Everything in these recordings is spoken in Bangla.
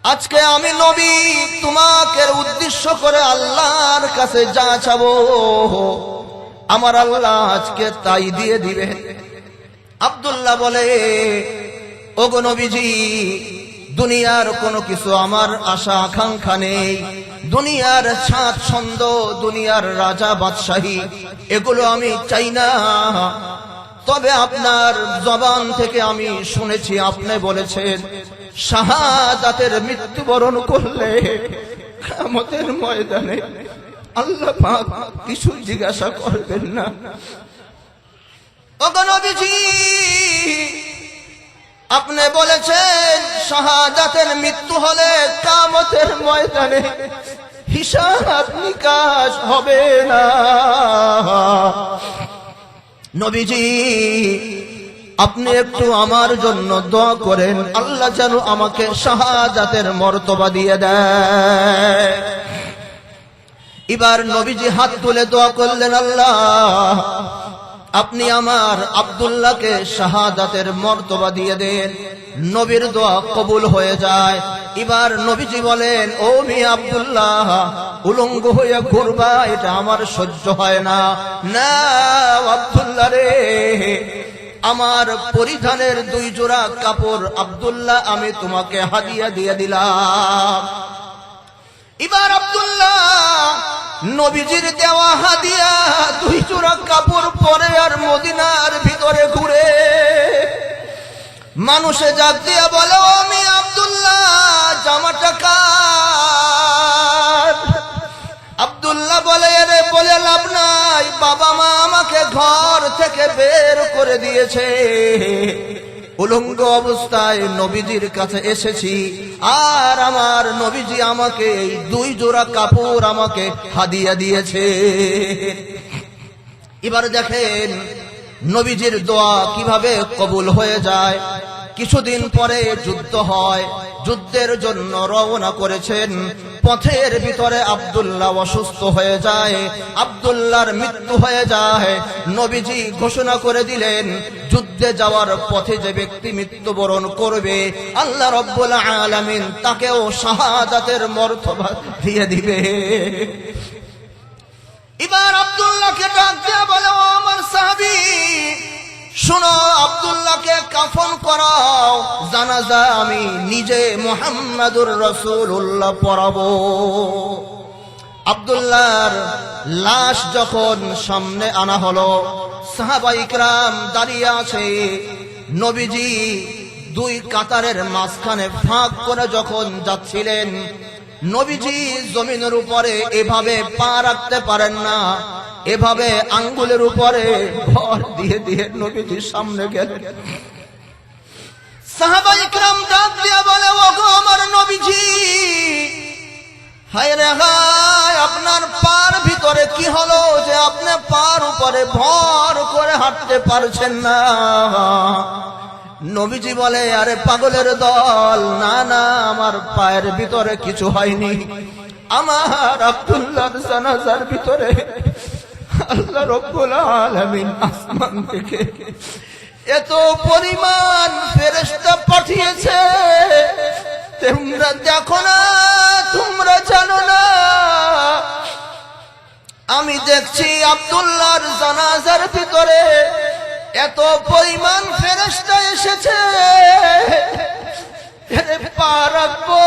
আজকে আমি নবী তোমাকে উদ্দেশ্য করে আল্লাহর কাছে যা চাবো আমার আল্লাহ আজকে তাই দিয়ে দিবে। আব্দুল্লাহ বলে, ওগো নবীজি, দুনিয়ার কোনো কিছু আমার আশা আকাঙ্ক্ষা নেই। দুনিয়ার স্বাচ্ছন্দ্য, দুনিয়ার রাজা বাদশাহী এগুলো আমি চাই না। তবে আপনার জবান থেকে আমি শুনেছি আপনি বলেছেন শাহাদাতের মৃত্যুবরণ করলে কিয়ামতের ময়দানে আল্লাহ পাক কিছু জিজ্ঞাসা করবেন না। ওগো নবীজি, আপনি বলেছেন শাহাদাতের মৃত্যু হলে কিয়ামতের ময়দানে হিসাব নিকাশ হবে না। নবীজি, আপনি একটু আমার জন্য দোয়া করেন, আল্লাহ যেন আমাকে শাহাদাতের মর্তবা দিয়ে দেয়। এবার নবীজি হাত তুলে দোয়া করলেন, আল্লাহ আপনি আমার আব্দুল্লাহকে শাহাদাতের মর্তবা দিয়ে দেন। নবীর দোয়া কবুল হয়ে যায়। এবার নবীজি বলেন, ও মিয়া আব্দুল্লাহ, উলঙ্গ হয়ে ঘুরবা এটা আমার সহ্য হয় না। না আব্দুল্লাহ রে, আমার পরিধানের 2 জোড়া কাপড় আব্দুল্লাহ আমি তোমাকে হাদিয়া দিয়ে দিলাম। এবার আব্দুল্লাহ নবীজির দেওয়া হাদিয়া 2 জোড়া কাপড় পরে আর মদিনার ভিতরে ঘুরে মানুষে জাগ দিয়া বলে, ও আমি আব্দুল্লাহ জামাটা কার? আব্দুল্লাহ বলে, এরে বলে লাভ নাই, বাবা মা আমাকে ঘর থেকে বের করে দিয়েছে। উলঙ্গ অবস্থায় নবীজির কাছে এসেছি, আর আমার নবীজি আমাকে এই 2 জোড়া কাপড় আমাকে হাদিয়া দিয়েছে। এবার দেখেন নবীজির দোয়া কিভাবে কবুল হয়ে যায়। কিছুদিন পরে যুদ্ধ হয়, যুদ্ধের জন্য রওনা করেছেন। পথের ভিতরে আব্দুল্লাহ অসুস্থ হয়ে যায়, আব্দুল্লাহর মৃত্যু হয়ে যায়। নবীজি ঘোষণা করে দিলেন, যুদ্ধে যাওয়ার পথে যে ব্যক্তি মৃত্যুবরণ করবে আল্লাহ রাব্বুল আলামিন তাকেও শাহাদাতের মর্তবা দিয়ে দিবে। এবার আব্দুল্লাহকে ডাক দিয়ে বলে, ও আমার সাহাবী, শোনো, আব্দুল্লাহকে কাফন করাও, জানাজা আমি নিজে মুহাম্মাদুর রাসূলুল্লাহ পড়াবো। আব্দুল্লাহর লাশ যখন সামনে আনা হলো, সাহাবা ইকরাম দাঁড়িয়ে আছে। নবীজি 2 কাতারের মাঝখানে ফাঁক করে যখন যাচ্ছিলেন, নবীজি জমিনের উপরে এভাবে পা রাখতে পারেন না, এভাবে আঙ্গুলের উপরে ভর দিয়ে দিয়ে নবীজি সামনে গেলেন। সাহাবা ইকরাম ডাক দিয়ে বলে, ওগো আমার নবীজি, হায় রে হায়, আপনার পার ভিতরে কি হলো যে আপনি পার উপরে ভর করে হাঁটতে পারছেন না? নবীজি বলে, আরে পাগলের দল, না না, আমার পায়ের ভিতরে কিছু হয়নি। আমার আব্দুল্লাহর জানাজার ভিতরে আল্লাহ রাব্বুল আলামিন আসমান থেকে এত পরিমাণ ফেরেশতা পাঠিয়েছে, তোমরা দেখো না, তোমরা জানো না। আমি দেখছি আব্দুল্লাহর জানাজার ভিতরে এত পরিমাণ ফেরেশতা এসেছে, পা রাখবো,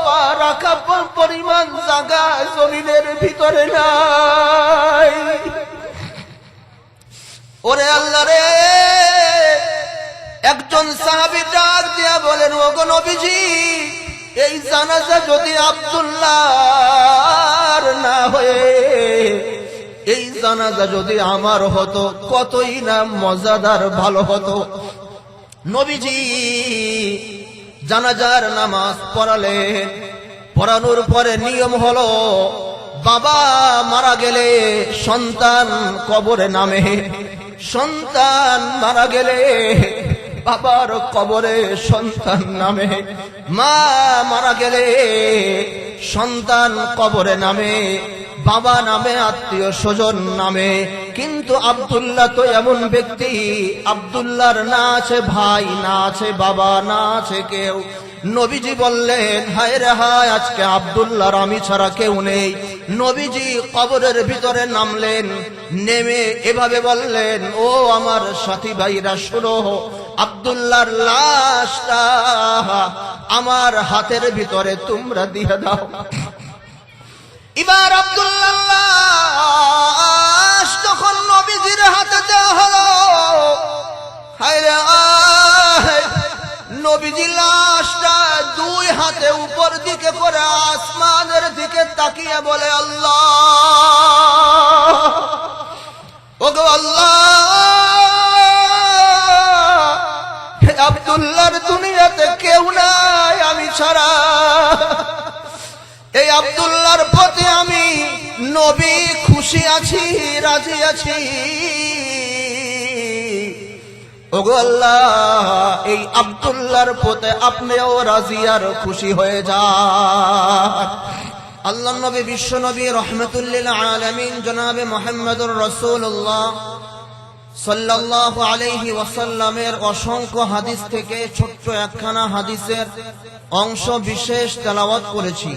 পা রাখার পরিমাণ জায়গা জমিনের ভিতরে নাই। ওরে আল্লাহ রে, একজন সাহাবী ডাক দিয়া বলেন, ওগো নবীজি, এই জানাজা যদি আব্দুল্লাহর না হয়ে এই জানাজা যদি আমার হতো কতই না মজাদার ভালো হতো। নবীজি জানাজার নামাজ পড়ালেন। পড়ানোর পরে নিয়ম হলো, বাবা মারা গেলে সন্তান কবরে নামে, সন্তান মারা গেলে বাবার কবরে সন্তান নামে, মা মারা গেলে সন্তান কবরে নামে, বাবা নামে, আত্মীয় স্বজন নামে। কিন্তু আব্দুল্লাহ তো এমন ব্যক্তি, আব্দুল্লাহর না আছে ভাই, না আছে বাবা, না আছে কেউ, নবীজি বললেন, হায় রে হায়, আজকে আব্দুল্লাহর আমি ছাড়া কেউ নেই। নবীজি কবরের ভিতরে নামলেন, নেমে এভাবে বললেন, ও আমার সাথী ভাইরা শোনো, আব্দুল্লাহর লাশটা আমার হাতের ভিতরে তোমরা দিয়ে দাও। এবার আব্দুল্লাহর লাশ যখন নবীজির হাতে দেওয়া হলো, হায় রে হায়, নবীজি লাশটা দুই হাতে উপর দিকে করে আসমানের দিকে তাকিয়ে বলে, আল্লাহ, ওগো আল্লাহ, আব্দুল্লাহর দুনিয়াতে কেউ নাই আমি ছাড়া। এই আব্দুল্লাহর প্রতি আমি নবী খুশি আছি, রাজি আছি। ওগো আল্লাহ, এই আব্দুল্লাহর প্রতি আপনিও রাজি আর খুশি হয়ে যান। আল্লাহ নবী, বিশ্ব নবী, রহমতুল্লিল আলামিন জনাবে মুহাম্মদুর রাসূলুল্লাহ সাল্লাল্লাহু আলাইহি ওয়াসাল্লামের অসংখ্য হাদিস থেকে ছোট্ট একখানা হাদিসের অংশ বিশেষ তেলাওয়াত করেছি।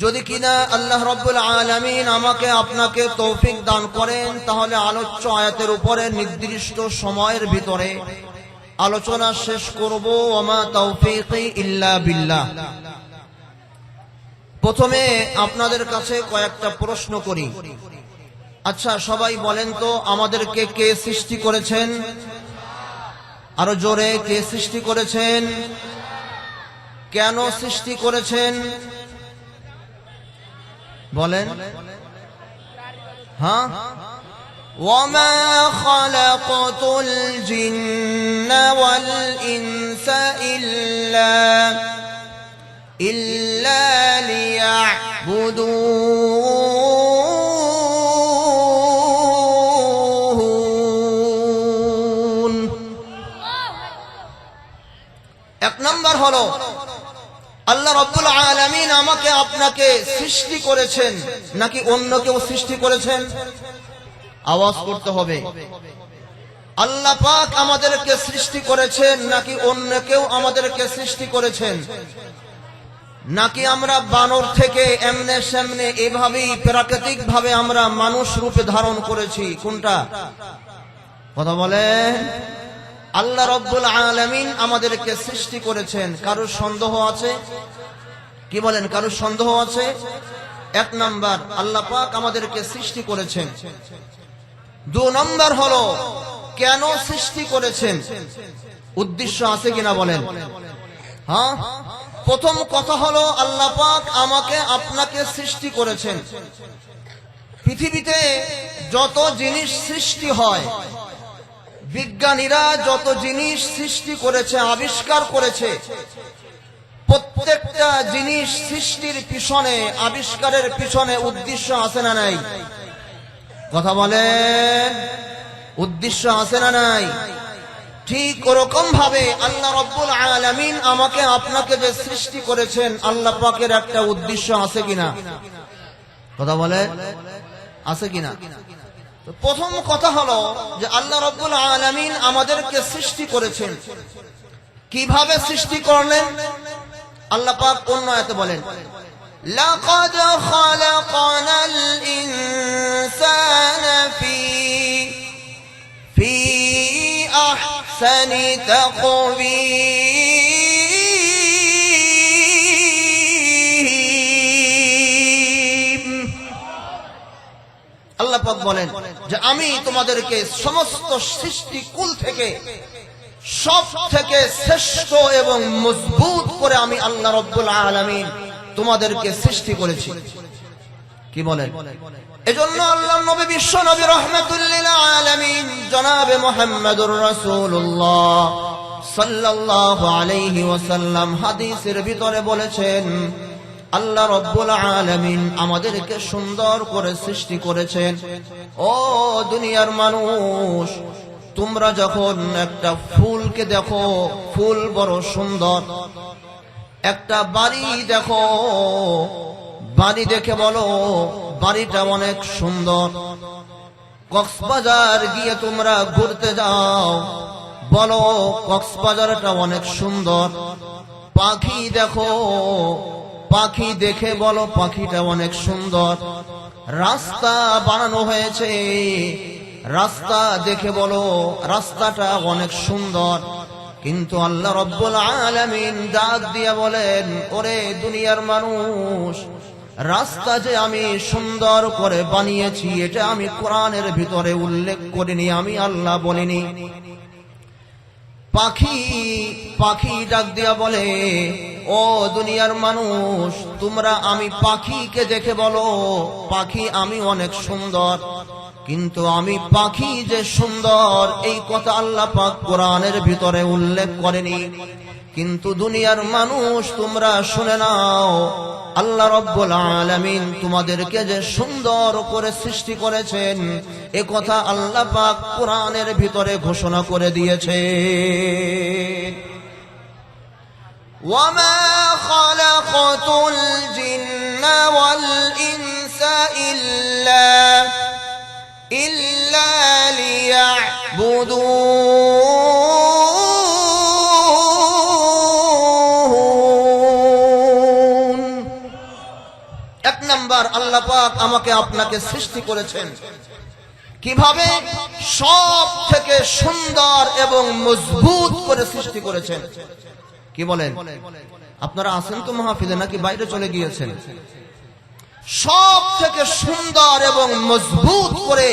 যদি কিনা আল্লাহ রাব্বুল আলামিন আমাকে আপনাকে তৌফিক দান করেন, তাহলে আলোচ্য আয়াতের উপরে নির্দিষ্ট সময়ের ভিতরে আলোচনা শেষ করব। ওমা তাওফীকি ইল্লা বিল্লাহ। প্রথমে আপনাদের কাছে কয়েকটা প্রশ্ন করি। আচ্ছা, সবাই বলেন তো, আমাদেরকে কে সৃষ্টি করেছেন? আরো জোরে, কে সৃষ্টি করেছেন? কেন সৃষ্টি করেছেন বলেন? হ্যাঁ, ওয়ামা খালাকাতুল জিন্না ওয়াল ইনসা ইল্লা লিয়াবুদুন। এক নম্বর হলো, আল্লাহ রাব্বুল আলামিন আমাকে আপনাকে সৃষ্টি করেছেন নাকি অন্য কেউ সৃষ্টি করেছেন? আওয়াজ করতে হবে। আল্লাহ পাক আমাদেরকে সৃষ্টি করেছেন নাকি অন্য কেউ আমাদেরকে সৃষ্টি করেছেন? নাকি আমরা বানর থেকে এমনে সামনে এভাবেই প্রাকৃতিক ভাবে আমরা মানুষ রূপে ধারণ করেছি? কোনটা? কথা বলেন। আল্লাহ রাব্বুল আলামিন আমাদেরকে সৃষ্টি করেছেন। কারোর সন্দেহ আছে? কি বলেন, কারোর সন্দেহ আছে? এক নাম্বার, আল্লাহ পাক আমাদেরকে সৃষ্টি করেছেন। দুই নাম্বার হলো, কেন সৃষ্টি করেছেন? উদ্দেশ্য আছে কিনা বলেন? হ্যাঁ, প্রথম কথা হলো, আল্লাহ পাক আমাকে আপনাকে সৃষ্টি করেছেন। পৃথিবীতে যত জিনিস সৃষ্টি হয়, বিজ্ঞানীরা যত জিনিস সৃষ্টি করেছে, আবিষ্কার করেছে, প্রত্যেকটা জিনিস সৃষ্টির পিছনে, আবিষ্কারের পিছনে উদ্দেশ্য আছে না নাই? কথা বলেন, উদ্দেশ্য আছে না নাই? ঠিক ওরকম ভাবে আল্লাহ রাব্বুল আলামিন আমাকে আপনাকে যে সৃষ্টি করেছেন, আল্লাহ পাকের একটা উদ্দেশ্য আছে কিনা? কথা বলে, আছে কিনা? প্রথম কথা হলো যে আল্লাহ রাব্বুল আলামিন আমাদেরকে সৃষ্টি করেছেন। কিভাবে সৃষ্টি করলেন? আল্লাহ পাক অন্য আয়াতে বলেন, লাকাদ খালাকানাল ইনসানা ফি আহসানি তাকওয়ীম। আল্লাহ পাক বলেন যে আমি তোমাদেরকে সমস্ত সৃষ্টি কুল থেকে সব থেকে শ্রেষ্ঠ এবং মজবুত করে আমি আল্লাহ রাব্বুল আলামিন তোমাদেরকে সৃষ্টি করেছি। কি বলেন? এজন্য আল্লাহ নবী, বিশ্ব নবী, রহমাতুল্লিল আলামিন জনাবে মুহাম্মদুর রাসূলুল্লাহ সাল্লাল্লাহু আলাইহি ওয়াসাল্লাম হাদিসের ভিতরে বলেছেন, আল্লাহ রাব্বুল আলামিন আমাদেরকে সুন্দর করে সৃষ্টি করেছেন। ও দুনিয়ার মানুষ, তোমরা যখন একটা ফুলকে দেখো, ফুল বড় সুন্দর। একটা বাড়ি দেখো, বাড়ি দেখে বলো বাড়িটা অনেক সুন্দর। কক্সবাজার গিয়ে তোমরা ঘুরতে যাও, বলো কক্সবাজারটা অনেক সুন্দর। পাখি দেখো, পাখি দেখে বলো পাখিটা অনেক সুন্দর। রাস্তা বানানো হয়েছে, রাস্তা দেখে বলো রাস্তাটা অনেক সুন্দর। কিন্তু আল্লাহ রাব্বুল আলামিন ডাক দিয়া বলেন, ওরে দুনিয়ার মানুষ, রাস্তা যে আমি সুন্দর করে বানিয়েছি এটা আমি কোরআনের ভিতরে উল্লেখ করিনি, আমি আল্লাহ বলিনি। পাখি পাখি ডাক দিয়া বলে, ও দুনিয়ার মানুষ, তোমরা আমি পাখিকে দেখে বলো পাখি আমি অনেক সুন্দর। কিন্তু আমি পাখি যে সুন্দর এই কথা আল্লাহ পাক কোরআনের ভিতরে উল্লেখ করেনি। কিন্তু দুনিয়ার মানুষ তোমরা শুনে নাও, আল্লাহ রাব্বুল আলামিন তোমাদেরকে যে সুন্দর করে সৃষ্টি করেছেন এ কথা আল্লাহ পাক কোরআনের ভিতরে ঘোষণা করে দিয়েছে। ওয়ামা খালাকাতুল জিন্না ওয়াল ইনসা ইল্লা লিয়াবুদুন। এক নাম্বার, আল্লাহ পাক আমাকে আপনাকে সৃষ্টি করেছেন কিভাবে? সব থেকে সুন্দর এবং মজবুত করে সৃষ্টি করেছেন। কি বলেন? আপনারা আছেন তো মাহফিলে নাকি বাইরে চলে গিয়েছেন? সব থেকে সুন্দর এবং মজবুত করে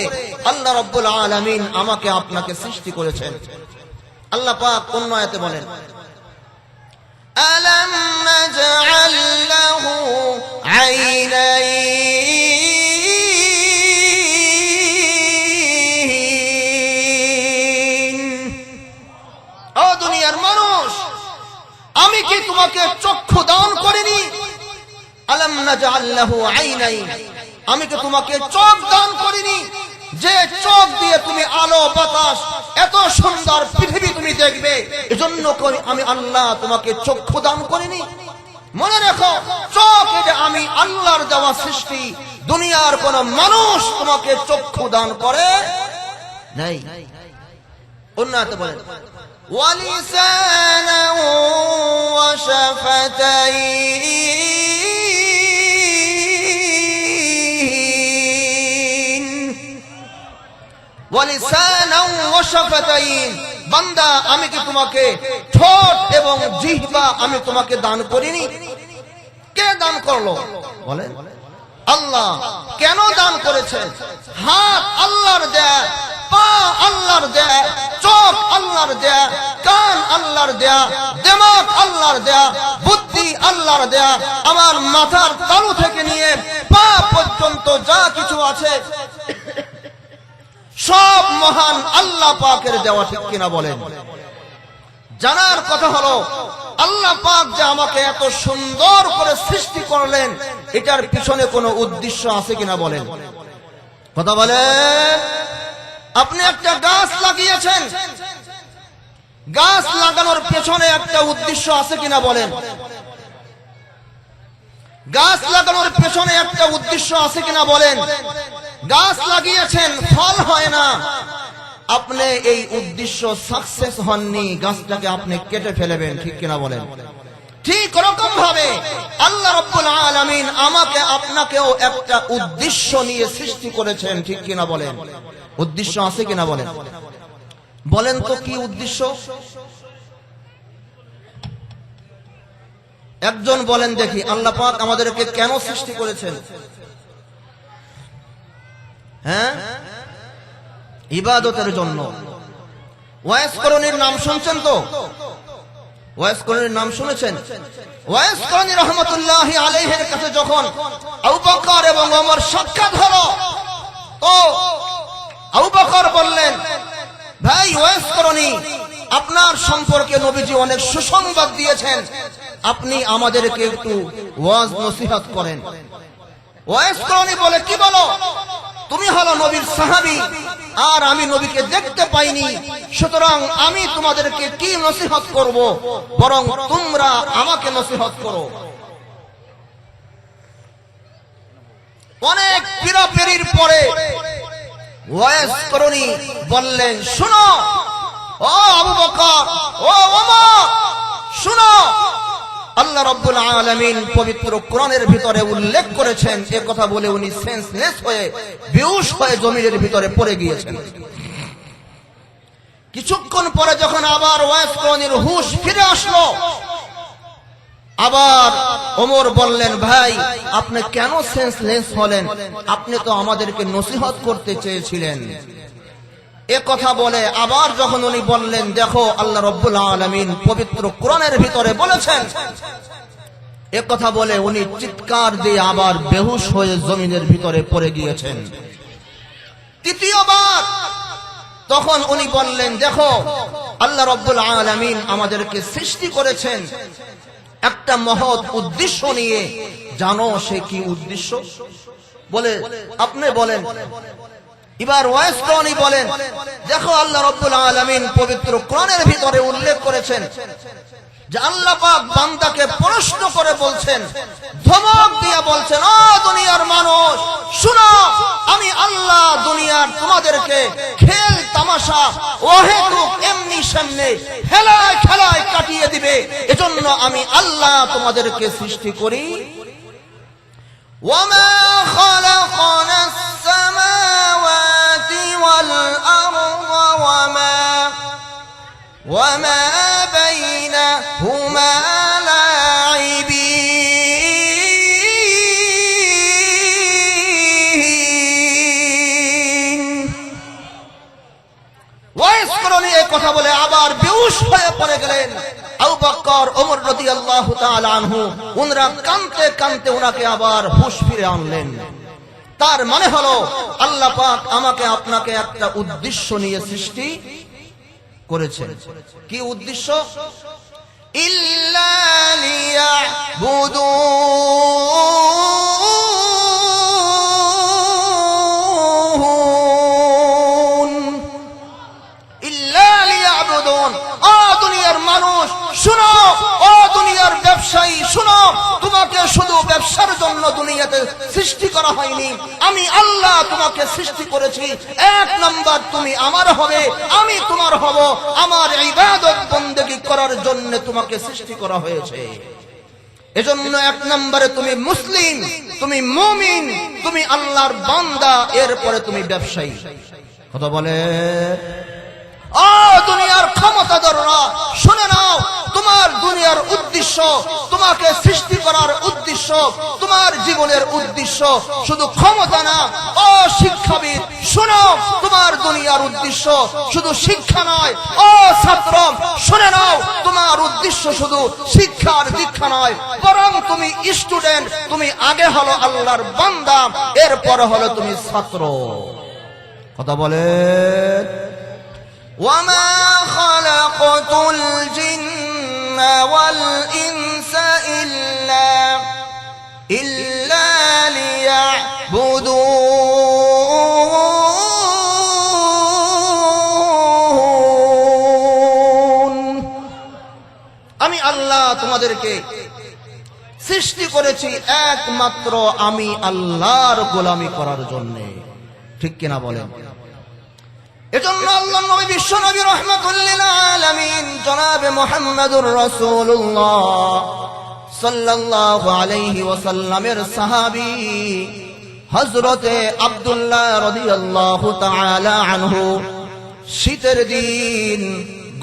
আল্লাহ রাব্বুল আলামিন আমাকে আপনাকে সৃষ্টি করেছেন। আল্লাহ পাক অন্য আয়াতে বলেন, আলাম নাজআল লাহু আইনাইন। ও দুনিয়ার মানুষ, আমি কি তোমাকে চক্ষু দান করিনি? আলাম নাজআল লাহু আইনাইন, আমি কি তোমাকে চোখ দান করিনি? যে চোখ দিয়ে তুমি আলো বাতাস এত সুন্দর পৃথিবী তুমি দেখবে, এজন্য আমি আল্লাহ তোমাকে চক্ষু দান করিনি? মনে রেখো, চোখ এটা আমি আল্লাহর দেওয়া সৃষ্টি। দুনিয়ার কোন মানুষ তোমাকে চক্ষু দান করে নাই। অন্যতে বলেন, ওয়ালিসানা ওয়া শাফাতাইন। ওয়ালিসানা ওয়া শাফাতাইন, বান্দা আমি কি তোমাকে ঠোঁট এবং জিহ্বা আমি তোমাকে দান করিনি? কে দান করলো বলেন? আল্লাহ। কেন দান করেছেন? হাত আল্লাহর দেয়া, পা আল্লাহর দেয়া, চোখ আল্লাহর দেয়া, কান আল্লাহর দেয়া, দিমাগ আল্লাহর দেয়া, বুদ্ধি আল্লাহর দেয়া। আমার মাথার তালু থেকে নিয়ে পা পর্যন্ত যা কিছু আছে সব মহান আল্লাহ পাকের দেওয়া, ঠিক কিনা বলেন? জানার কথা হলো, আল্লাহ পাক যে আমাকে এত সুন্দর করে সৃষ্টি করলেন এটার পিছনে কোনো উদ্দেশ্য আছে কিনা বলেন? কথা বলেন। আপনি একটা গাছ লাগিয়েছেন, গাছ লাগানোর পেছনে একটা উদ্দেশ্য আছে কিনা বলেন? গাছ লাগানোর পেছনে একটা উদ্দেশ্য আছে কিনা বলেন? গাছ লাগিয়েছেন, ফল হয় না, আপনি এই উদ্দেশ্য সাকসেস হননি, গাছটাকে আপনি কেটে ফেলবেন, ঠিক কিনা বলেন? ঠিক রকম ভাবে আল্লাহ রাব্বুল আলামিন আমাকে আপনাকেও একটা উদ্দেশ্য নিয়ে সৃষ্টি করেছেন, ঠিক কিনা বলেন? উদ্দেশ্য আছে কিনা বলেন? বলেন তো কি উদ্দেশ্য? একজন বলেন দেখি, আল্লাহ পাক আমাদেরকে কেন সৃষ্টি করেছেন? হ্যাঁ, ইবাদতের জন্য। ওয়াইস করণীর নাম শুনছেন তো? ওয়াইস করণীর নাম শুনেছেন? ওয়াইস করণী রহমতুল্লাহি আলাইহির কাছে যখন আবু বকর এবং ওমর সাক্ষাৎ হলো, তো আবু বকর বললেন, ভাই ওয়াইস করণী, আপনার সম্পর্কে নবীজি অনেক সুসংবাদ দিয়েছেন, আপনি আমাদেরকে একটু ওয়াজ নসিহত করেন। ওয়াইস করণী বলে, কি বলো? তুমি হলো নবীর সাহাবী, আর আমি নবীকে দেখতে পাইনি, সুতরাং আমি তোমাদেরকে কি নসিহত করব, বরং তোমরা আমাকে নসিহত করো। অনেক পীড়াপিড়ির পরে ওয়াইস করণী বললেন, শুনো ও আবু বকর, ও ওমর, শুনো, আল্লাহ রাব্বুল আলামিন পবিত্র কোরআনের ভিতরে উল্লেখ করেছেন। এ কথা বলে উনি সেন্সলেস হয়ে বেহুশ হয়ে জমিনের ভিতরে পড়ে গিয়েছেন। কিছুক্ষণ পরে যখন আবার ওয়াইস করণীর হুঁশ ফিরে আসলো, আবার ওমর বললেন, ভাই আপনি কেন সেন্সলেস হলেন? আপনি তো আমাদেরকে নসিহত করতে চেয়েছিলেন। এ কথা বলে আবার যখন উনি বললেন, দেখো আল্লাহ রাব্বুল আলামিন পবিত্র কোরআনের ভিতরে বলেছেন, এ কথা বলে উনি চিৎকার দিয়ে আবার বেহুশ হয়ে জমিনের ভিতরে পড়ে গিয়েছেন। তৃতীয়বার তখন উনি বললেন, দেখো আল্লাহ রাব্বুল আলামিন আমাদেরকে সৃষ্টি করেছেন একটা মহৎ উদ্দেশ্য নিয়ে। জানো সে কি উদ্দেশ্য? বলে আপনি বলেন। এবার ওয়াইস করণী বলেন, দেখো আল্লাহ রাব্বুল আলামিন পবিত্র কোরআনের ভিতরে উল্লেখ করেছেন যে আল্লাহ পাক বান্দাকে প্রশ্ন করে বলছেন, ধমক দিয়ে বলছেন, ও দুনিয়ার মানুষ শুনো, আমি আল্লাহ দুনিয়ার তোমাদেরকে খেল তামাশা ওহেতুক এমনি সামনে খেলায় খেলায় কাটিয়ে দিবে, এজন্য আমি আল্লাহ তোমাদেরকে সৃষ্টি করি। ওয়ামা খালাকনাস সামাওয়াতি ওয়াল আরদা ওয়ামা বাইনাহুমা লাইবিন। ওয়াইস করণী এই কথা বলে আবার বেহুশ হয়ে পড়ে গেলেন। আবু বকর, ওমর রাদিয়াল্লাহু তাআলা আনহু উনরা কাঁদতে কাঁদতে ওনাকে আবার হুঁশ ফিরে আনলেন। তার মানে হলো আল্লাহ পাক আমাকে আপনাকে একটা উদ্দেশ্য নিয়ে সৃষ্টি করেছেন। কি উদ্দেশ্য? ইল্লা লিয়াবুদুন, ইল্লা লিয়াবুদুন। ও দুনিয়ার মানুষ শুনো, ও দুনিয়ার ব্যবসায়ী শুনো, তোমাকে শুধু ব্যবসার জন্য দুনিয়াতে সৃষ্টি করা হয়নি। আমি আল্লাহ তোমাকে সৃষ্টি করেছি, এক নাম্বার তুমি আমার হবে, আমি তোমার হব। আমার ইবাদত বন্দেগী করার জন্য তোমাকে সৃষ্টি করা হয়েছে। এজন্য এক নম্বরে তুমি মুসলিম, তুমি মুমিন, তুমি আল্লাহর বান্দা, এরপরে তুমি ব্যবসায়ী। কথা বলে ও দুনিয়ার ক্ষমতাধররা শুনে নাও, তোমার দুনিয়ার উদ্দেশ্য, তোমাকে সৃষ্টি করার উদ্দেশ্য, তোমার জীবনের উদ্দেশ্য শুধু ক্ষমতা না। ও শিক্ষাবিদ শুনো, তোমার দুনিয়ার উদ্দেশ্য শুধু শিক্ষা নয়। ও ছাত্র শুনে নাও, তোমার উদ্দেশ্য শুধু শিক্ষার দীক্ষা নয়, বরং তুমি স্টুডেন্ট, তুমি আগে হলো আল্লাহর বান্দা, এরপরে হলো তুমি ছাত্র। কথা বলে وما خلقت الجن والإنس إلا ليعبدون। আমি আল্লাহ তোমাদেরকে সৃষ্টি করেছি একমাত্র আমি আল্লাহর গোলামি করার জন্য। ঠিক কিনা বলেন? এজন্য আল্লাহর নবী বিশ্ব নবী রাহমাতুল লিল আলামিন জনাবে মুহাম্মদুর রাসূলুল্লাহ সাল্লাল্লাহু আলাইহি ওয়াসাল্লামের সাহাবী হযরতে আব্দুল্লাহ রাদিয়াল্লাহু তাআলা আনহু শীতের দিন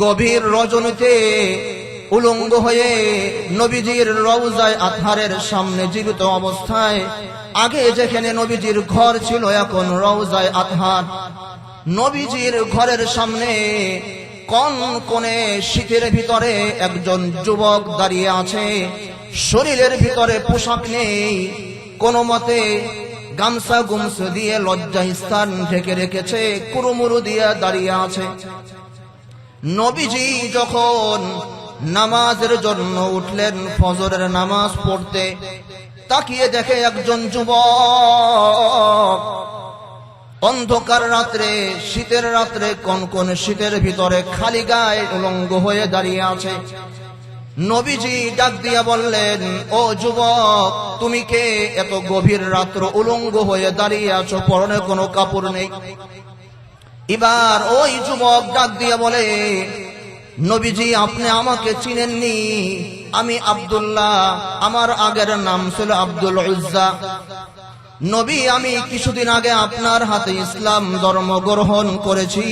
গভীর রজনীতে উলঙ্গ হয়ে নবীজির রওজায়ে আতহারের সামনে জীবিত অবস্থায়, আগে যেখানে নবীজির ঘর ছিল এখন রওজায়ে আতহার, নবীজির ঘরের সামনে কোন কোণে শীতের ভিতরে একজন যুবক দাঁড়িয়ে আছে। শরীরের ভিতরে পোশাক নেই, কোন মতে গামছা গুমছা দিয়ে লজ্জাস্থান ঢেকে রেখেছে, কুরুমুরু দিয়ে দাঁড়িয়ে আছে। নবীজি যখন নামাজের জন্য উঠলেন, ফজরের নামাজ পড়তে, তাকিয়ে দেখে একজন যুবক অন্ধকার রাত্রে, শীতের রাত্রে কোন শীতের ভিতরে খালি গায়ে উলঙ্গ হয়ে দাঁড়িয়ে আছে। নবীজি ডাক দিয়া বললেন, ও যুবক, তুমি কে? এত গভীর রাত্র উলঙ্গ হয়ে দাঁড়িয়ে আছো, পরনে কোনো কাপড় নেই। এবার ওই যুবক ডাক দিয়া বলে, নবীজি আপনি আমাকে চিনেননি, আমি আব্দুল্লাহ, আমার আগের নাম ছিল আব্দুল উজ্জা। নবী আমি কিছুদিন আগে আপনার হাতে ইসলাম ধর্ম গ্রহণ করেছি,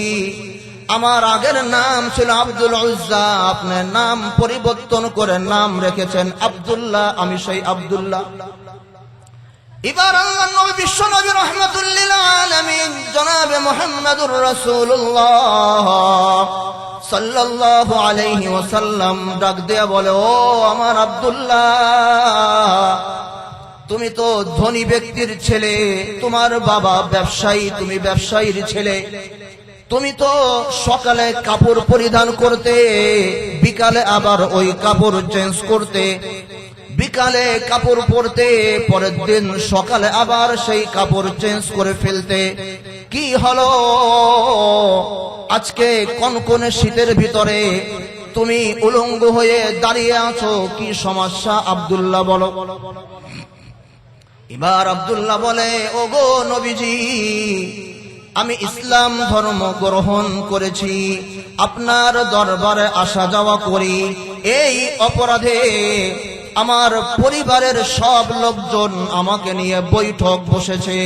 আমার আগের নাম ছিল আব্দুল উজ্জা, আপনার নাম পরিবর্তন করে নাম রেখেছেন আব্দুল্লাহ, আমি সেই আব্দুল্লাহ। এবার আল্লাহর নবী বিশ্ব নবী রাহমাতুল লিল আলামিন জনাবে মুহাম্মদুর রাসূলুল্লাহ সাল্লাল্লাহু আলাইহি ওয়াসাল্লাম ডাক দেয়া বলে, ও আমার আব্দুল্লাহ, তুমি তো ধনী ব্যক্তির ছেলে, তোমার বাবা ব্যবসায়ী, তুমি ব্যবসায়ীর ছেলে, তুমি তো সকালে কাপড় পরিধান করতে, বিকালে আবার ওই কাপড় চেঞ্জ করতে, বিকালে কাপড় পরতে, পরের দিন সকালে আবার সেই কাপড় চেঞ্জ করে ফেলতে। কি হলো আজকে কনকনে শীতের ভিতরে তুমি উলঙ্গ হয়ে দাঁড়িয়ে আছো, কি সমস্যা আব্দুল্লাহ বলো? এবার আব্দুল্লাহ বলে, ওগো নবীজি, আমি ইসলাম ধর্ম গ্রহণ করেছি, আপনার দরবারে আসা যাওয়া করি, এই অপরাধে আমার পরিবারের সব লোকজন আমাকে নিয়ে বৈঠক বসেছে,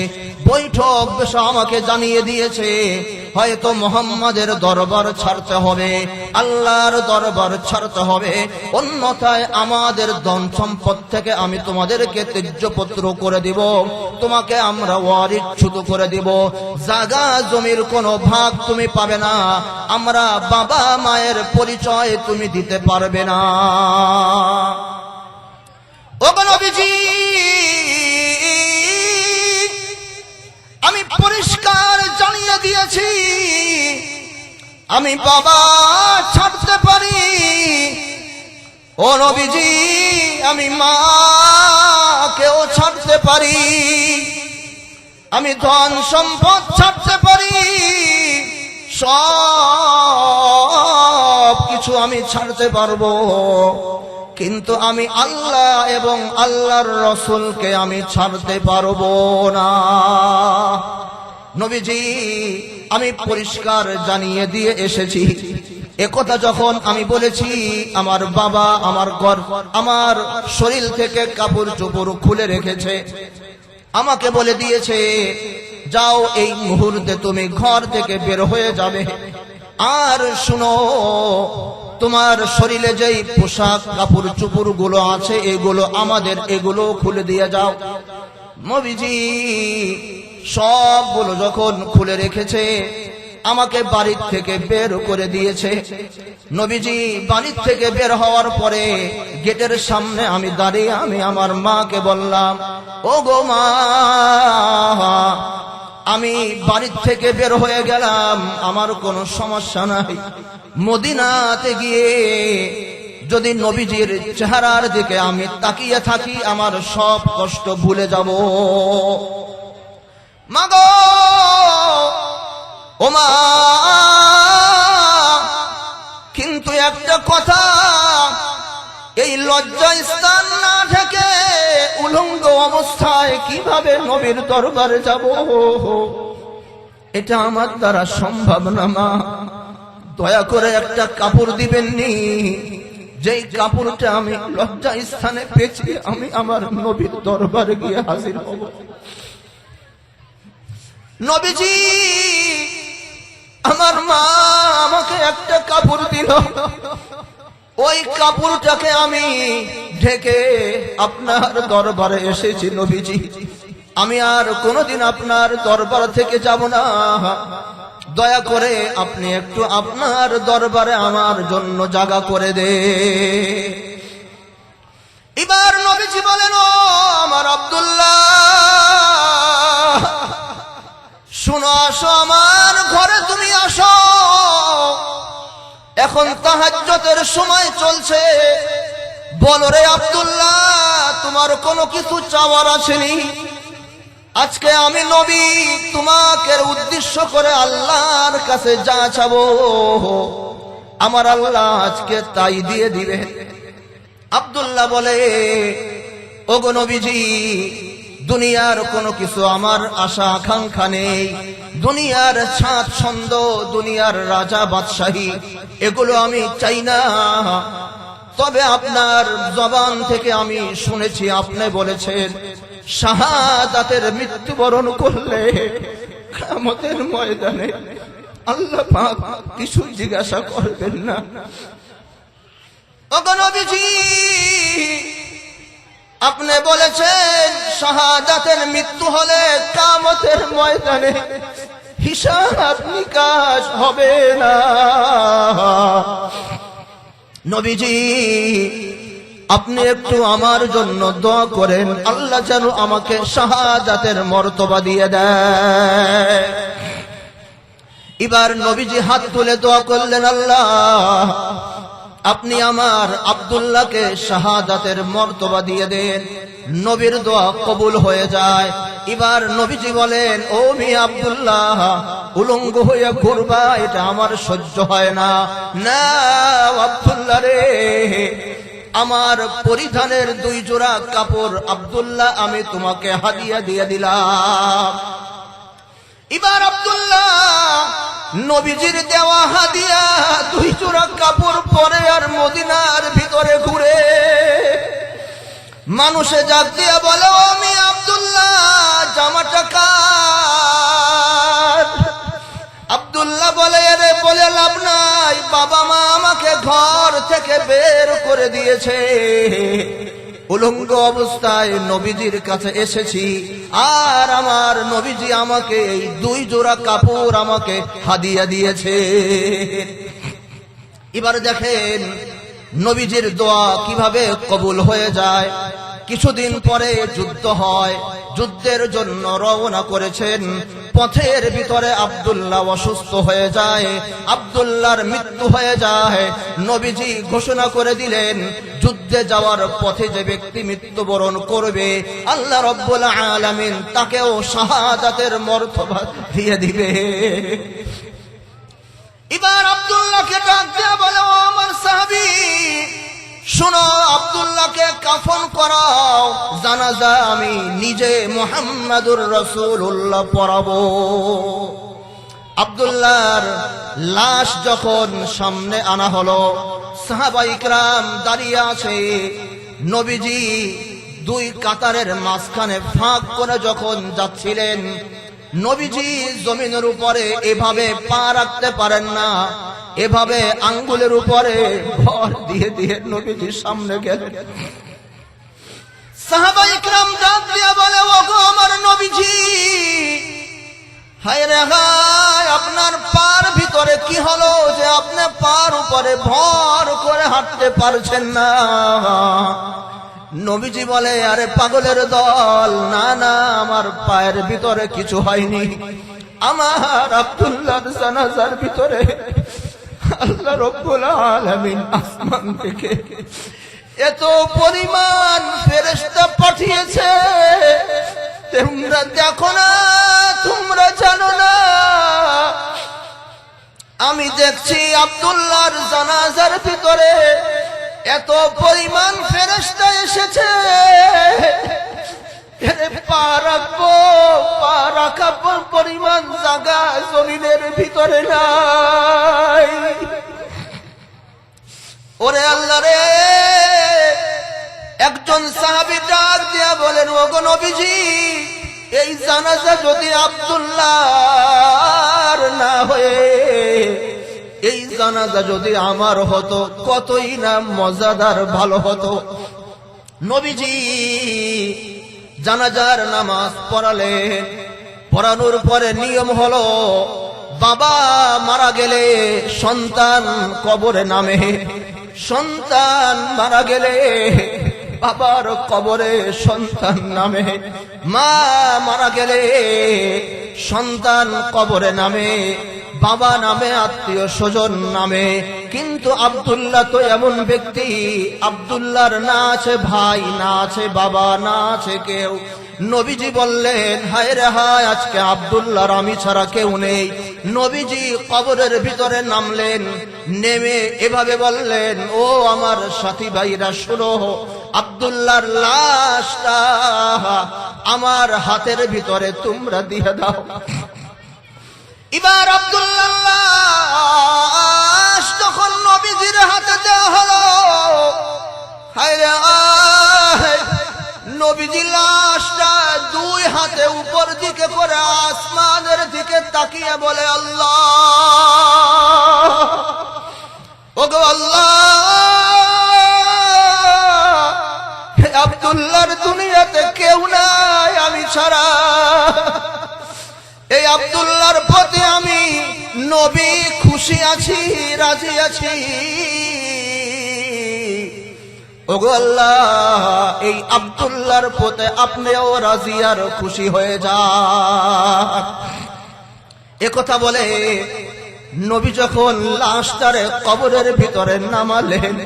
বৈঠক বসে আমাকে জানিয়ে দিয়েছে হয়তো মুহাম্মাদের দরবার ছাড়তে হবে, আল্লাহর দরবার ছাড়তে হবে, অন্যথায় আমাদের ধন সম্পদ থেকে আমি তোমাদেরকে ত্যায্যপত্র করে দিব, তোমাকে আমরা ওয়ারিসচ্যুত করে দিব, জায়গা জমির কোনো ভাগ তুমি পাবে না, আমরা বাবা মায়ের পরিচয় তুমি দিতে পারবে না। ওগো নবীজি, আমি পরিষ্কার জানিয়ে দিয়েছি আমি বাবা ছাড়তে পারি, ও নবীজি আমি মাকেও ছাড়তে পারি, আমি ধন সম্পদ ছাড়তে পারি, সব কিছু আমি ছাড়তে পারবো, কিন্তু আমি আল্লাহ এবং আল্লাহর রসুলকে আমি ছাড়তে পারবো না। নবীজি আমি পরিষ্কার জানিয়ে দিয়ে এসেছি, একথা যখন আমি বলেছি, আমার বাবা আমার ঘর, আমার শরীর থেকে কাপড় চোপড় খুলে রেখেছে, আমাকে বলে দিয়েছে যাও এই মুহূর্তে তুমি ঘর থেকে বের হয়ে যাবে, আর শুনো তোমার শরীরে যেই পোশাক কাপড় চোপড় গুলো আছে এগুলো আমাদের, এগুলো খুলে দিয়ে যাও। নবীজি সবগুলো যখন খুলে রেখেছে আমাকে বাড়ির থেকে বের করে দিয়েছে। নবীজি বাড়ির থেকে বের হওয়ার পরে গেটের সামনে আমি দাঁড়িয়ে আমি আমার মাকে বললাম, ও গো মা, আমি বাড়ির থেকে বের হয়ে গেলাম, আমার কোনো সমস্যা নাই, মদিনাতে গিয়ে যদি নবীজির চেহারার দিকে আমি তাকিয়ে থাকি আমার সব কষ্ট ভুলে যাব। মাগো ও মা, কিন্তু একটা কথা, এই লজ্জা স্থান না থেকে উলঙ্গ অবস্থায় কিভাবে নবীর দরবারে যাব, এটা আমার দ্বারা সম্ভব না মা, দয়া করে একটা কাপড় দিবেননি, যেই কাপড়টা আমি লজ্জা স্থানে পেয়েছি আমি আমার নবীর দরবারে গিয়ে হাজির হব। নবীজি আমার মা আমাকে একটা কাপড় দিল, ওই কাপড়টাকে আমি ঢেকে আপনার দরবারে এসেছি। নবীজি আমি আর কোনোদিন আপনার দরবার থেকে যাব না, দয়া করে আপনি একটু আপনার দরবারে আমার জন্য জায়গা করে দে। এবার নবীজি বলেন, ও আমার আব্দুল্লাহ, শুনো, আসো আমার ঘরে তুমি আসো, এখন তাহাজ্জুদের সময় চলছে, বলো রে আব্দুল্লাহ তোমার কোনো কিছু চাওয়ার আসেনি? আজকে আমি নবী তোমাকে উদ্দেশ্য করে আল্লাহর কাছে যা চাবো আমার আল্লাহ আজকে তাই দিয়ে দিবে। আব্দুল্লাহ বলে, ওগো নবীজি দুনিয়ার কোনো কিছু আমার আশা আকাঙ্ক্ষা নেই, দুনিয়ার সাত ছন্দ, দুনিয়ার রাজা বাদশাহী, এগুলো আমি চাই না। তবে আপনার জবান থেকে আমি শুনেছি আপনি বলেছেন শাহাদাতের মৃত্যুবরণ করলে কিয়ামতের ময়দানে আল্লাহ পাক কিছু জিজ্ঞাসা করবেন না। ওগো নবীজি, আপনি বলেছেন শাহাদাতের মৃত্যু হলে কিয়ামতের ময়দানে হিসাব নিকাশ হবে না। নবীজি, আপনি একটু আমার জন্য দোয়া করেন, আল্লাহ যেন আমাকে শাহাদাতের মর্তবা দিয়ে দেয়। এবার নবীজি হাত তুলে দোয়া করলেন, আল্লাহ আপনি আমার আব্দুল্লাহকে শাহাদাতের মর্তবা দিয়ে দেন। নবীর দোয়া কবুল হয়ে যায়। এবার নবীজি বলেন, ও মিয়া আব্দুল্লাহ, উলঙ্গ হয়ে ঘুরবা এটা আমার সহ্য হয় না। না আব্দুল্লাহ রে, আমার পরিধানের 2 জোড়া কাপড় আব্দুল্লাহ আমি তোমাকে হাদিয়া দিয়ে দিলাম। এবার আব্দুল্লাহ নবীজির দেওয়া হাদিয়া 2 জোড়া কাপড় পরে আর মদিনার ভিতরে ঘুরে মানুষে জাগ দিয়া বলে, ও আমি আব্দুল্লাহ জামাটা কার? আব্দুল্লাহ বলে, আরে বলে লাভ নাই, বাবা মা আমাকে ঘর থেকে বের করে দিয়েছে, উলঙ্গ অবস্থায় নবীজির কাছে এসেছি, আর আমার নবীজি আমাকে এই 2 জোড়া কাপড় আমাকে হাদিয়া দিয়েছে। এবার দেখেন নবীজির দোয়া কিভাবে কবুল হয়ে যায়। কিছুদিন পরে যুদ্ধ হয়, যুদ্ধের জন্য রওনা করেছেন। পথের ভিতরে আব্দুল্লাহ অসুস্থ হয়ে যায়, আব্দুল্লাহর মৃত্যু হয়ে যায়। নবীজি ঘোষণা করে দিলেন, যুদ্ধে যাওয়ার পথে যে ব্যক্তি মৃত্যুবরণ করবে আল্লাহ রাব্বুল আলামিন তাকেও শাহাদাতের মর্তবা দিয়ে দিবে। এবার আব্দুল্লাহকে ডাক দিয়ে বলে, ও আমার সাহাবী, শোনো, আব্দুল্লাহকে কাফন করাও, জানাজা আমি নিজে মুহাম্মাদুর রাসূলুল্লাহ পড়াবো। আব্দুল্লাহর লাশ যখন সামনে আনা হলো, সাহাবা ইকরাম দাঁড়িয়ে আছে। নবীজি 2 কাতারের মাঝখানে ফাঁক করে যখন যাচ্ছিলেন, নবীজি জমিনের উপরে এভাবে পা রাখতে পারেন না, এভাবে আঙ্গুলের উপরে ভর দিয়ে দিয়ে নবীজি সামনে গেলেন। সাহাবা ইকরাম ডাক দিয়ে বলে, ওগো আমার নবীজি, হায় রে হায়, আপনার পার ভিতরে কি হলো যে আপনি পার উপরে ভর করে হাঁটতে পারছেন না? নবীজি বলে, আরে পাগলের দল, না না, আমার পায়ের ভিতরে কিছু হয়নি। আমার আব্দুল্লাহর জানাজার ভিতরে আল্লাহ রাব্বুল আলামিন আসমান থেকে এত পরিমাণ ফেরেশতা পাঠিয়েছে, তোমরা দেখো না, তোমরা জানো না। আমি দেখছি আব্দুল্লাহর জানাজার ভিতরে এত পরিমাণ ফেরেশতা এসেছে, পা রাখবো, পা রাখার পরিমাণ জায়গা জমিনের ভিতরে নাই। ওরে আল্লাহ রে, একজন সাহাবী ডাক দিয়া বলেন, ওগো নবীজি, এই জানাজা যদি আব্দুল্লাহর না হয়ে এই জানাজা যদি আমার হতো, কতই না মজাদার ভালো হতো। নবীজি জানাজার নামাজ পড়ালেন। পড়ানোর পরে নিয়ম হলো, বাবা মারা গেলে সন্তান কবরে নামে, সন্তান মারা গেলে বাবার কবরে সন্তান নামে, মা মারা গেলে সন্তান কবরে নামে, বাবা নামে, আত্মীয় স্বজন নামে। কিন্তু আব্দুল্লাহ তো এমন ব্যক্তি, আব্দুল্লাহর না আছে ভাই, না আছে বাবা, না আছে কেউ। নবীজি বললেন, হায় রে হায়, আজকে আব্দুল্লাহর আমি ছাড়া কেউ নেই। নবীজি কবরের ভিতরে নামলেন, নেমে এভাবে বললেন, ও আমার সাথী ভাইরা, শুনো, আব্দুল্লাহর লাশটা আমার হাতের ভিতরে তোমরা দিয়ে দাও। এবার আব্দুল্লাহর লাশ যখন নবীজির হাতে দেওয়া হলো, হায়রে নবীজি লাশটা দুই হাতে উপর দিকে করে আসমানের দিকে তাকিয়ে বলে, আল্লাহ, ওগো আল্লাহ, আব্দুল্লাহর দুনিয়াতে কেউ নাই আমি ছাড়া। এই আব্দুল্লাহর প্রতি আমি নবী খুশি আছি, রাজি আছি। ওগো আল্লাহ, এই আব্দুল্লাহর প্রতি আপনিও রাজি আর খুশি হয়ে যান। একথা বলে নবী যখন লাশটারে কবরের ভিতরে নামালেন,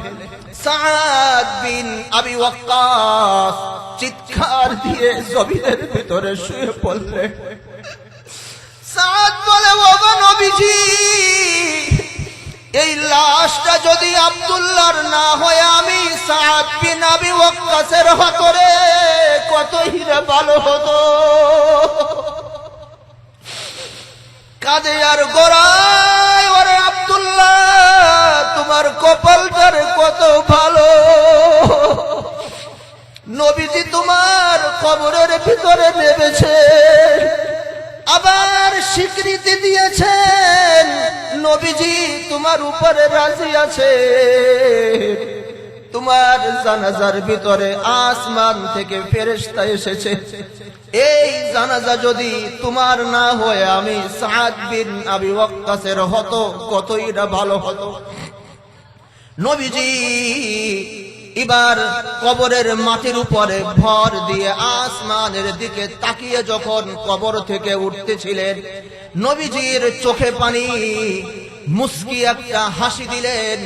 সাদ বিন আবি ওয়াক্কাস চিৎকার দিয়ে জমিনের ভিতরে শুয়ে পড়লেন। সাদ বলে, ওগো নবীজি, এই লাশটা যদি আব্দুল্লাহর না হয় আমি সাদ বিন আবি ওয়াক্কাসের হতো রে, কতই রে ভালো হতো। কাঁদে আর গোড়ায়, ওরে আব্দুল্লাহ, তোমার কপালটার কত ভালো, নবীজি তোমার কবরের ভিতরে নেমেছে, আবার স্বীকৃতি দিয়েছেন নবীজি তোমার উপরে রাজি আছে। তোমার জানাজার ভিতরে আসমান থেকে ফেরেশতা এসেছে। এই জানাজা যদি তোমার না হয় আমি সাদ বিন আবি ওয়াক্কাসের হতো, কতই না ভালো হতো। নবীজি এবার কবরের মাটির উপরে ভর দিয়ে আসমানের দিকে তাকিয়ে যখন কবর থেকে উঠতেছিলেন, নবীজির চোখে পানি, মুস্কি একটা হাসি দিলেন।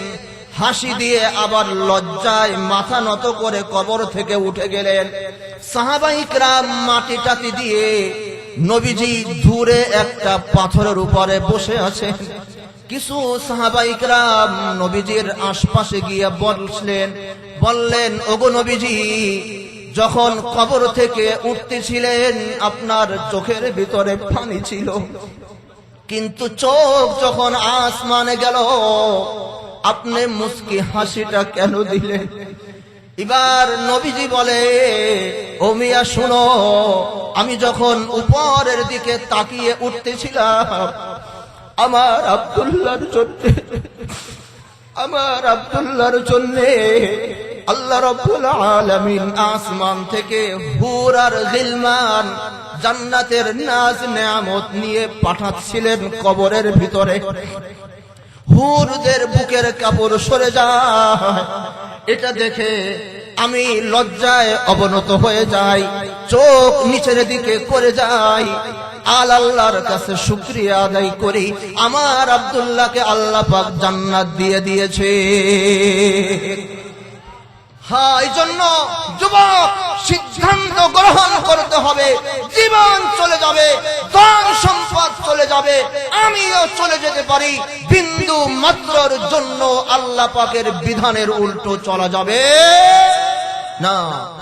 হাসি দিয়ে আবার লজ্জায় মাথা নত করে কবর থেকে উঠে গেলেন। সাহাবায়ে কেরাম মাটি টাটি দিয়ে নবীজি দূরে একটা পাথরের উপরে বসে আছেন। কিছু সাহাবায়ে কেরাম নবীজির আশপাশে গিয়ে বললেন, ওগো নবীজি, যখন কবর থেকে উঠতেছিলেন আপনার চোখের ভিতরে পানি ছিল, কিন্তু চোখ যখন আসমানে গেল আপনি মুস্কি হাসিটা কেন দিলেন? এবার নবীজি বলে, ও মিয়া শুনো, আমি যখন উপরের দিকে তাকিয়ে উঠতেছিলাম আমার আব্দুল্লাহর জন্য আল্লাহ রাব্বুল আলামিন আসমান থেকে হুর আর গিলমান জান্নাতের নাজ নেয়ামত নিয়ে পাঠাচ্ছিলেন কবরের ভিতরে। হুরদের বুকের কাপড় সরে যায়, এটা দেখে আমি লজ্জায় অবনত হয়ে যাই, চোখ নিচের দিকে করে যাই। আল্লাহর কাছে শুকরিয়া আদায় করি, আমার আব্দুল্লাহকে আল্লাহ পাক জান্নাত দিয়ে দিয়েছে। হ্যাঁ, এই জন্য যুবক সিদ্ধান্ত গ্রহণ করতে হবে। জীবন চলে যাবে, ধন সম্পদ চলে যাবে, আমিও চলে যেতে পারি, বিন্দু মাত্রর জন্য আল্লাহ পাকের বিধানের উল্টো চলা যাবে না।